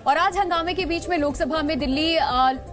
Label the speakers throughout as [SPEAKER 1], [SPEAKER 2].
[SPEAKER 1] और आज हंगामे के बीच में लोकसभा में दिल्ली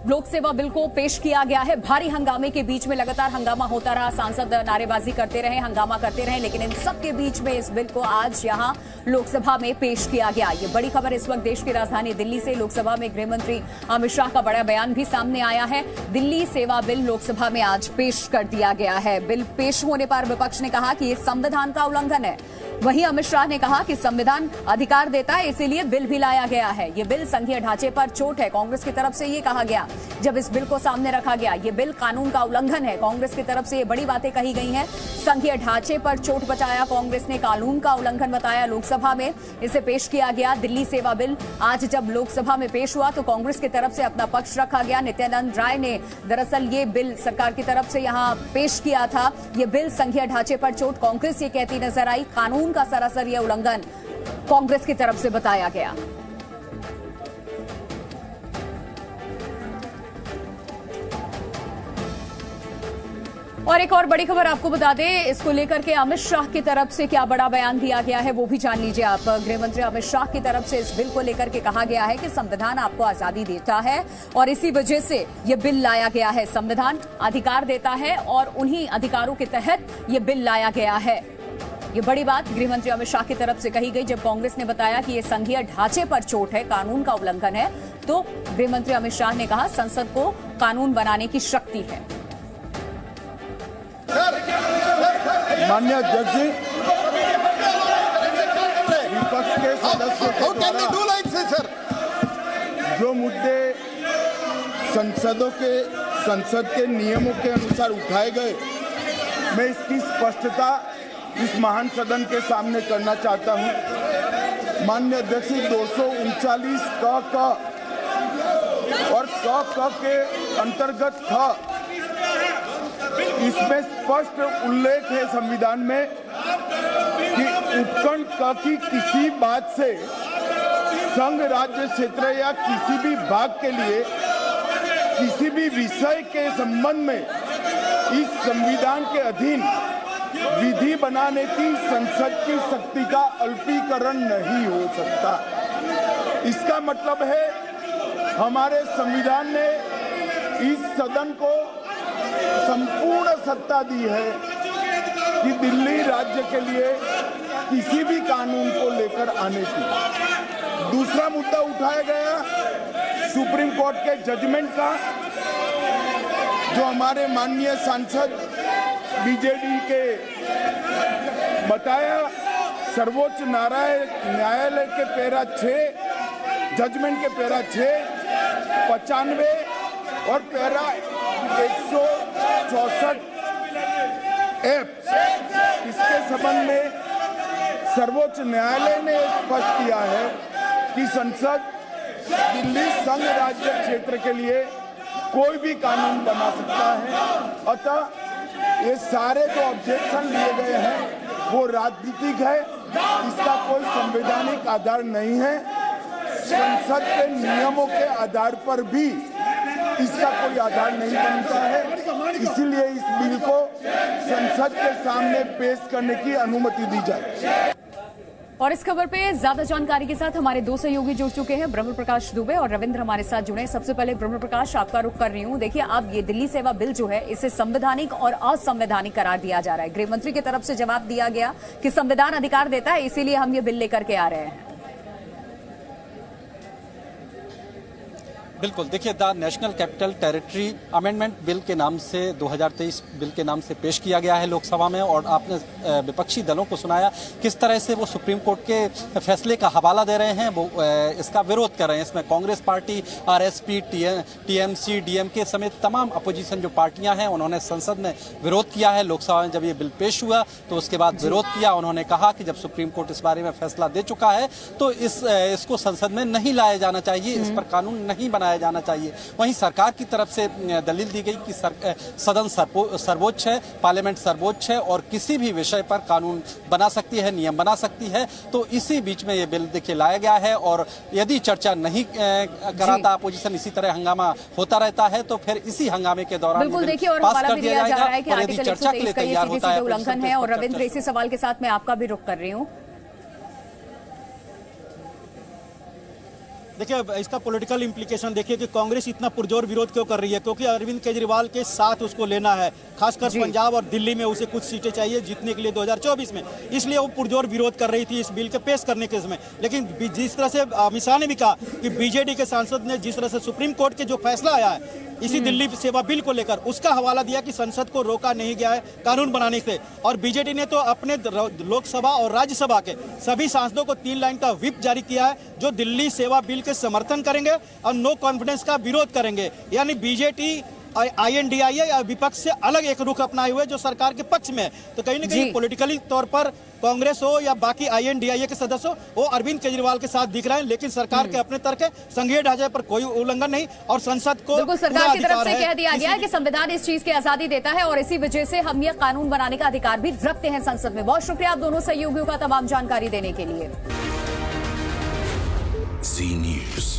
[SPEAKER 1] लोक सेवा बिल को पेश किया गया है। भारी हंगामे के बीच में लगातार हंगामा होता रहा, सांसद नारेबाजी करते रहे, हंगामा करते रहे, लेकिन इन सब के बीच में इस बिल को आज यहां लोकसभा में पेश किया गया। ये बड़ी खबर इस वक्त देश की राजधानी दिल्ली से। लोकसभा में गृह मंत्री अमित शाह का बड़ा बयान भी सामने आया है। दिल्ली सेवा बिल लोकसभा में आज पेश कर दिया गया है। बिल पेश होने पर विपक्ष ने कहा कि ये संविधान का उल्लंघन है। वहीं अमित शाह ने कहा कि संविधान अधिकार देता है, इसीलिए बिल भी लाया गया है। ये बिल संघीय ढांचे पर चोट है, कांग्रेस की तरफ से ये कहा गया जब इस बिल को सामने रखा गया। ये बिल कानून का उल्लंघन है, कांग्रेस की तरफ से ये बड़ी बातें कही गई हैं। संघीय ढांचे पर चोट बचाया कांग्रेस ने, कानून का उल्लंघन बताया। लोकसभा में इसे पेश किया गया। दिल्ली सेवा बिल आज जब लोकसभा में पेश हुआ तो कांग्रेस की तरफ से अपना पक्ष रखा गया। नित्यानंद राय ने दरअसल ये बिल सरकार की तरफ से यहां पेश किया था। ये बिल संघीय ढांचे पर चोट, कांग्रेस ये कहती नजर आई। कानून का सरासर यह उल्लंघन कांग्रेस की तरफ से बताया गया। और एक और बड़ी खबर आपको बता दें, इसको लेकर के अमित शाह की तरफ से क्या बड़ा बयान दिया गया है वो भी जान लीजिए आप। गृह मंत्री अमित शाह की तरफ से इस बिल को लेकर के कहा गया है कि संविधान आपको आजादी देता है और इसी वजह से ये बिल लाया गया है। संविधान अधिकार देता है और उन्हीं अधिकारों के तहत ये बिल लाया गया है। ये बड़ी बात गृह मंत्री अमित शाह की तरफ से कही गई जब कांग्रेस ने बताया कि ये संघीय ढांचे पर चोट है, कानून का उल्लंघन है। तो गृह मंत्री अमित शाह ने कहा संसद को कानून बनाने की शक्ति है।
[SPEAKER 2] माननीय अध्यक्ष जी, विपक्ष के सदस्यों के द्वारा जो मुद्दे संसद के नियमों के अनुसार उठाए गए, मैं इसकी स्पष्टता इस महान सदन के सामने करना चाहता हूं। माननीय अध्यक्ष जी, 239 क और क के अंतर्गत ख, इसमें स्पष्ट उल्लेख है संविधान में कि उपखंड क की किसी बात से संघ राज्य क्षेत्र या किसी भी भाग के लिए किसी भी विषय के संबंध में इस संविधान के अधीन विधि बनाने की संसद की शक्ति का अल्पीकरण नहीं हो सकता। इसका मतलब है हमारे संविधान ने इस सदन को संपूर्ण सत्ता दी है कि दिल्ली राज्य के लिए किसी भी कानून को लेकर आने की। दूसरा मुद्दा उठाया गया सुप्रीम कोर्ट के जजमेंट का, जो हमारे माननीय सांसद बीजेडी के बताया। सर्वोच्च न्यायालय के पैरा 6 जजमेंट के पैरा 6, 95 और पैरा 164 एफ, इसके संबंध में सर्वोच्च न्यायालय ने स्पष्ट किया है कि संसद दिल्ली संघ राज्य क्षेत्र के लिए कोई भी कानून बना सकता है। अतः ये सारे जो ऑब्जेक्शन लिए गए हैं वो राजनीतिक है, इसका कोई संवैधानिक आधार नहीं है। संसद के नियमों के आधार पर भी इसका कोई आधार नहीं बनता है, इसीलिए इस बिल को संसद के सामने पेश करने की अनुमति दी जाए।
[SPEAKER 1] और इस खबर पे ज्यादा जानकारी के साथ हमारे दो सहयोगी जुड़ चुके हैं, ब्रह्म प्रकाश दुबे और रविंद्र हमारे साथ जुड़े। सबसे पहले ब्रह्म प्रकाश, आपका रुख कर रही हूँ। देखिए, अब ये दिल्ली सेवा बिल जो है इसे संवैधानिक और असंवैधानिक करार दिया जा रहा है। गृह मंत्री की तरफ से जवाब दिया गया कि संविधान अधिकार देता है, इसीलिए हम ये बिल लेकर के आ रहे हैं।
[SPEAKER 3] बिल्कुल, देखिए, the national capital territory amendment bill के नाम से 2023 बिल के नाम से पेश किया गया है लोकसभा में। और आपने विपक्षी दलों को सुनाया किस तरह से वो सुप्रीम कोर्ट के फैसले का हवाला दे रहे हैं, वो इसका विरोध कर रहे हैं। इसमें Congress party, RSP, TMC, DMK समेत तमाम अपोजिशन जो पार्टियां हैं उन्होंने संसद में विरोध किया है। लोकसभा में जब ये बिल पेश हुआ तो उसके बाद विरोध किया। उन्होंने कहा कि जब सुप्रीम कोर्ट इस बारे में फैसला दे चुका है तो इसको संसद में नहीं लाया जाना चाहिए, इस पर कानून नहीं बनाया जाना चाहिए। वहीं सरकार की तरफ से दलील दी गई कि सदन सर्वोच्च है, पार्लियामेंट सर्वोच्च है और किसी भी विषय पर कानून बना सकती है, नियम बना सकती है। तो इसी बीच में ये बिल देखिए लाया गया है। और यदि चर्चा नहीं कराता अपोजिशन, इसी तरह हंगामा होता रहता है, तो फिर इसी हंगामे के दौरान
[SPEAKER 1] बिल्कुल देखिए और
[SPEAKER 3] पास
[SPEAKER 1] हवाला
[SPEAKER 3] कर
[SPEAKER 1] भी
[SPEAKER 3] दिया
[SPEAKER 1] दिया जा रहा है कि
[SPEAKER 3] जाएगा। और यदि चर्चा के लिए तैयार होता है
[SPEAKER 1] उल्लंघन है। और रविंद्र, इसी सवाल के साथ मैं आपका भी रुख कर रही हूँ।
[SPEAKER 4] देखिए इसका पॉलिटिकल इम्प्लीकेशन देखिए कि कांग्रेस इतना पुरजोर विरोध क्यों कर रही है, क्योंकि अरविंद केजरीवाल के साथ उसको लेना है, खासकर पंजाब और दिल्ली में उसे कुछ सीटें चाहिए जीतने के लिए 2024 में, इसलिए वो पुरजोर विरोध कर रही थी इस बिल के पेश करने के समय। लेकिन जिस तरह से अमित शाह ने भी कहा कि बीजेडी के सांसद ने जिस तरह से सुप्रीम कोर्ट के जो फैसला आया है इसी दिल्ली सेवा बिल को लेकर, उसका हवाला दिया कि संसद को रोका नहीं गया है कानून बनाने से, और बीजेडी ने तो अपने लोकसभा और राज्यसभा के सभी सांसदों को 3 लाइन का व्हिप जारी किया है जो दिल्ली सेवा बिल के समर्थन करेंगे और नो कॉन्फिडेंस का विरोध करेंगे। यानी बीजेडी INDIA या विपक्ष से अलग एक रुख अपनाए हुए जो सरकार के पक्ष में है। तो कहीं ना कहीं पॉलिटिकली तौर पर कांग्रेस हो या बाकी INDIA के सदस्य हो वो अरविंद केजरीवाल के साथ दिख रहे हैं, लेकिन सरकार के अपने तर्क है, संघीय ढांचे पर कोई उल्लंघन नहीं और संसद को
[SPEAKER 1] बिल्कुल सरकार की तरफ से कह दिया गया है कि संविधान इस चीज की आजादी देता है और इसी वजह से हम ये कानून बनाने का अधिकार भी रखते हैं संसद में। बहुत शुक्रिया आप दोनों सहयोगियों का तमाम जानकारी देने के लिए।
[SPEAKER 5] जी न्यूज़।